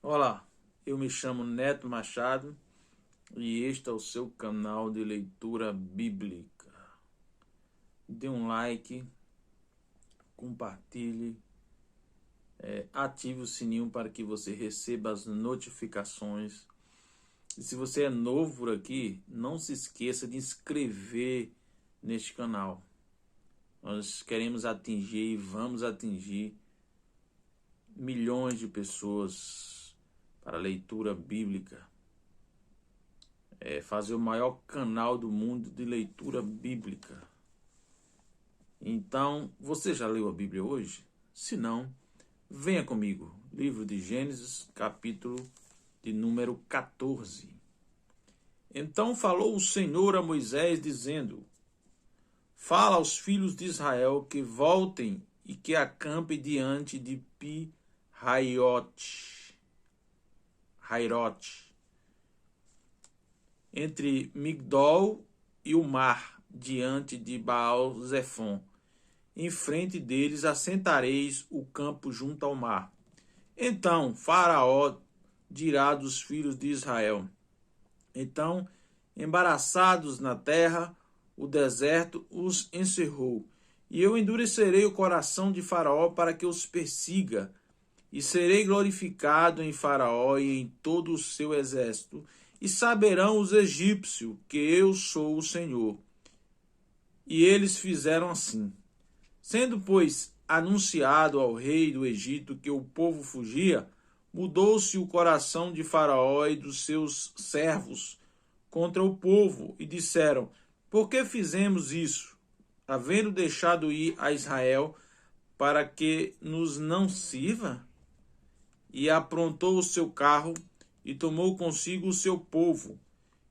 Olá, eu me chamo Neto Machado e este é o seu canal de leitura bíblica. Dê um like, compartilhe, ative o sininho para que você receba as notificações. E se você é novo por aqui, não se esqueça de inscrever neste canal. Nós queremos atingir e vamos atingir milhões de pessoas para a leitura bíblica. Fazer o maior canal do mundo de leitura bíblica. Então, você já leu a Bíblia hoje? Se não, venha comigo. Livro de Gênesis, capítulo de número 14. Então falou o Senhor a Moisés, dizendo: Fala aos filhos de Israel que voltem e que acampem diante de Pi-Hairote, entre Migdol e o mar, diante de Baal-Zefon. Em frente deles assentareis o campo junto ao mar. Então Faraó dirá dos filhos de Israel: Então, embaraçados na terra, o deserto os encerrou. E eu endurecerei o coração de Faraó para que os persiga. E serei glorificado em Faraó e em todo o seu exército. E saberão os egípcios que eu sou o Senhor. E eles fizeram assim. Sendo, pois, anunciado ao rei do Egito que o povo fugia, mudou-se o coração de Faraó e dos seus servos contra o povo, e disseram: Por que fizemos isso, havendo deixado ir a Israel, para que nos não sirva? E aprontou o seu carro, e tomou consigo o seu povo,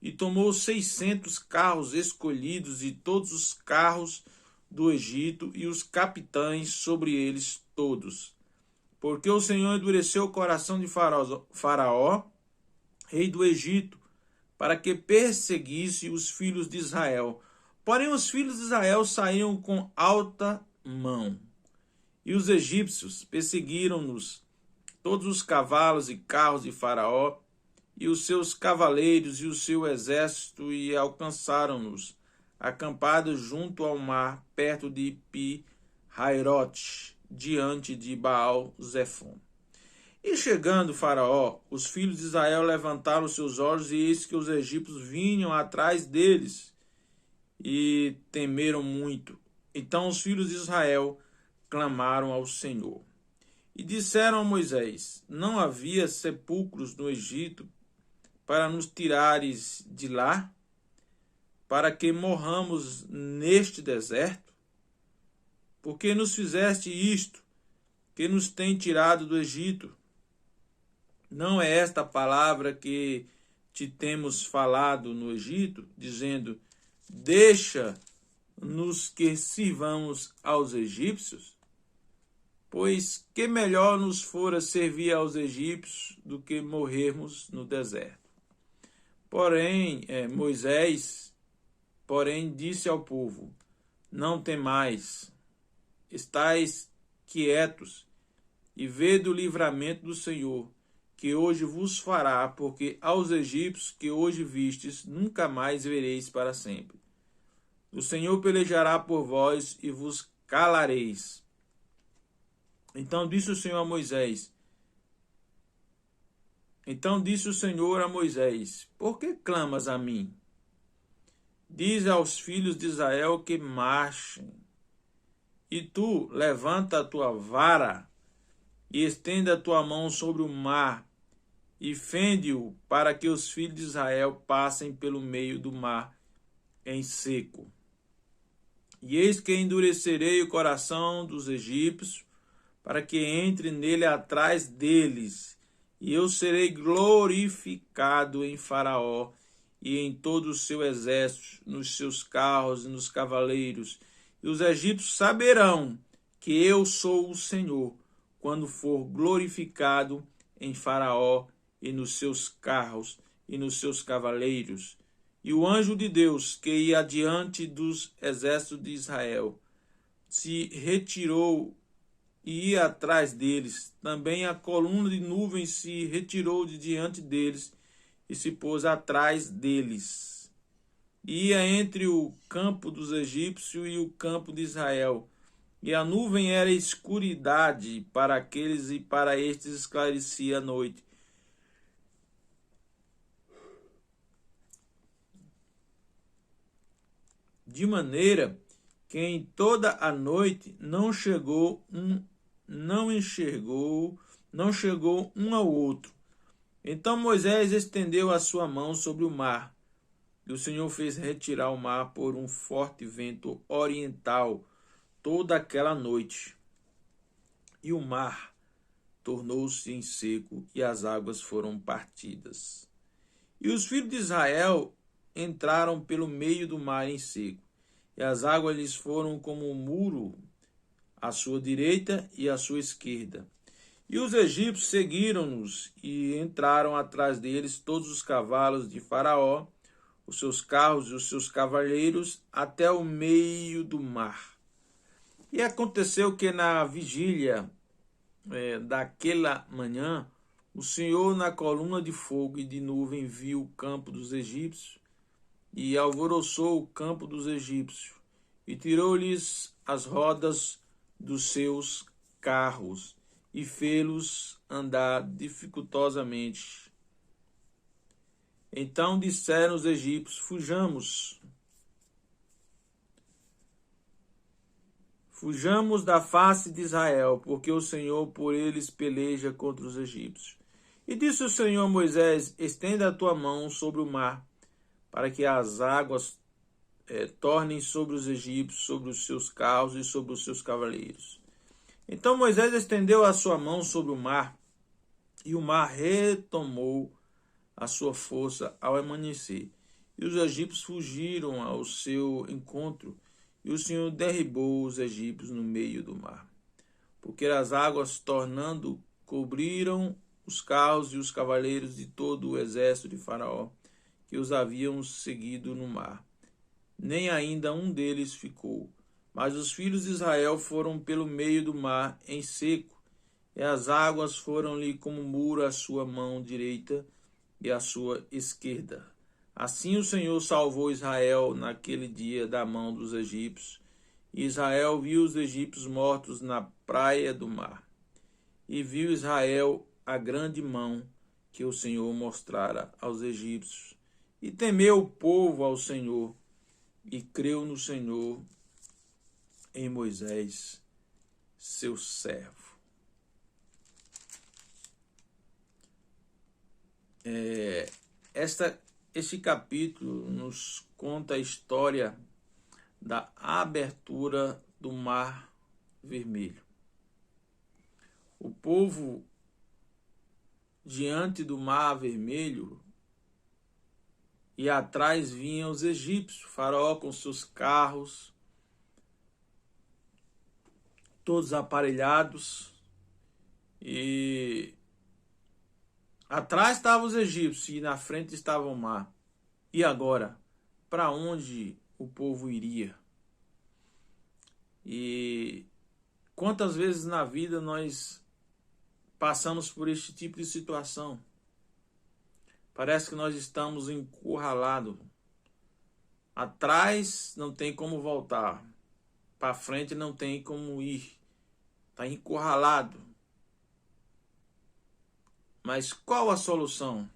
e tomou 600 carros escolhidos, e todos os carros do Egito, e os capitães sobre eles todos. Porque o Senhor endureceu o coração de Faraó, rei do Egito, para que perseguisse os filhos de Israel. Porém os filhos de Israel saíram com alta mão. E os egípcios perseguiram-nos, todos os cavalos e carros de Faraó, e os seus cavaleiros e o seu exército, e alcançaram-nos, acampados junto ao mar, perto de Pi-Hairote, diante de Baal-Zefon. E chegando Faraó, os filhos de Israel levantaram seus olhos, e eis que os egípcios vinham atrás deles, e temeram muito. Então os filhos de Israel clamaram ao Senhor. E disseram a Moisés: Não havia sepulcros no Egito para nos tirares de lá, para que morramos neste deserto? Porque nos fizeste isto, que nos tem tirado do Egito? Não é esta a palavra que te temos falado no Egito, dizendo: Deixa-nos que sirvamos aos egípcios? Pois que melhor nos fora servir aos egípcios do que morrermos no deserto. Moisés, disse ao povo: Não temais, estais quietos, e vede o livramento do Senhor, que hoje vos fará, porque aos egípcios que hoje vistes, nunca mais vereis para sempre. O Senhor pelejará por vós e vos calareis. Então disse o Senhor a Moisés: Por que clamas a mim? Diz aos filhos de Israel que marchem. E tu, levanta a tua vara e estenda a tua mão sobre o mar, e fende-o, para que os filhos de Israel passem pelo meio do mar em seco. E eis que endurecerei o coração dos egípcios, para que entre nele atrás deles, e eu serei glorificado em Faraó e em todo o seu exército, nos seus carros e nos cavaleiros. E os egípcios saberão que eu sou o Senhor, quando for glorificado em Faraó e nos seus carros e nos seus cavaleiros. E o anjo de Deus, que ia adiante dos exércitos de Israel, se retirou e ia atrás deles. Também a coluna de nuvem se retirou de diante deles e se pôs atrás deles. Ia entre o campo dos egípcios e o campo de Israel. E a nuvem era escuridade para aqueles e para estes esclarecia a noite. De maneira que em toda a noite não chegou um ao outro. Então Moisés estendeu a sua mão sobre o mar, e o Senhor fez retirar o mar por um forte vento oriental toda aquela noite. E o mar tornou-se em seco, e as águas foram partidas. E os filhos de Israel entraram pelo meio do mar em seco, e as águas lhes foram como um muro à sua direita e à sua esquerda. E os egípcios seguiram-nos e entraram atrás deles todos os cavalos de Faraó, os seus carros e os seus cavaleiros, até o meio do mar. E aconteceu que na vigília daquela manhã, o Senhor na coluna de fogo e de nuvem viu o campo dos egípcios e alvoroçou o campo dos egípcios e tirou-lhes as rodas dos seus carros e fê-los andar dificultosamente. Então disseram os egípcios: Fujamos da face de Israel, porque o Senhor por eles peleja contra os egípcios. E disse o Senhor a Moisés: Estenda a tua mão sobre o mar, para que as águas tornem sobre os egípcios, sobre os seus carros e sobre os seus cavaleiros. Então Moisés estendeu a sua mão sobre o mar, e o mar retomou a sua força ao amanhecer. E os egípcios fugiram ao seu encontro, e o Senhor derribou os egípcios no meio do mar. Porque as águas, tornando, cobriram os carros e os cavaleiros de todo o exército de Faraó, que os haviam seguido no mar. Nem ainda um deles ficou. Mas os filhos de Israel foram pelo meio do mar em seco, e as águas foram-lhe como muro à sua mão direita e à sua esquerda. Assim o Senhor salvou Israel naquele dia da mão dos egípcios, e Israel viu os egípcios mortos na praia do mar. E viu Israel a grande mão que o Senhor mostrara aos egípcios. E temeu o povo ao Senhor, e creu no Senhor em Moisés, seu servo. Este capítulo nos conta a história da abertura do Mar Vermelho. O povo, diante do Mar Vermelho, e atrás vinham os egípcios, Faraó com seus carros, todos aparelhados, e atrás estavam os egípcios e na frente estava o mar. E agora, para onde o povo iria? E quantas vezes na vida nós passamos por este tipo de situação? Parece que nós estamos encurralados. Atrás não tem como voltar. Para frente não tem como ir. Está encurralado. Mas qual a solução?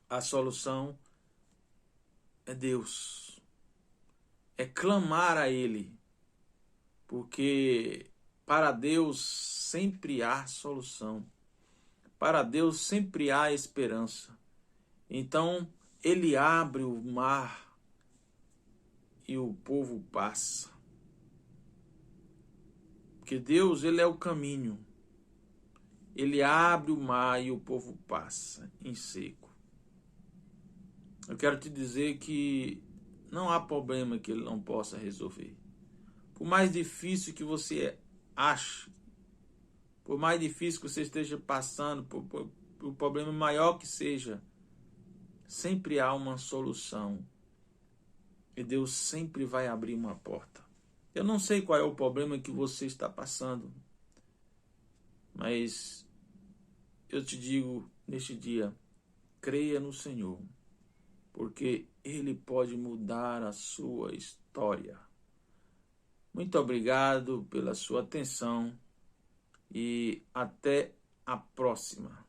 A solução é Deus. É clamar a Ele. Porque para Deus sempre há solução. Para Deus sempre há esperança. Então Ele abre o mar e o povo passa. Porque Deus, Ele é o caminho. Ele abre o mar e o povo passa em seco. Eu quero te dizer que não há problema que Ele não possa resolver. Por mais difícil que você ache, por mais difícil que você esteja passando, por problema maior que seja, sempre há uma solução. E Deus sempre vai abrir uma porta. Eu não sei qual é o problema que você está passando, mas eu te digo neste dia, creia no Senhor, porque Ele pode mudar a sua história. Muito obrigado pela sua atenção e até a próxima.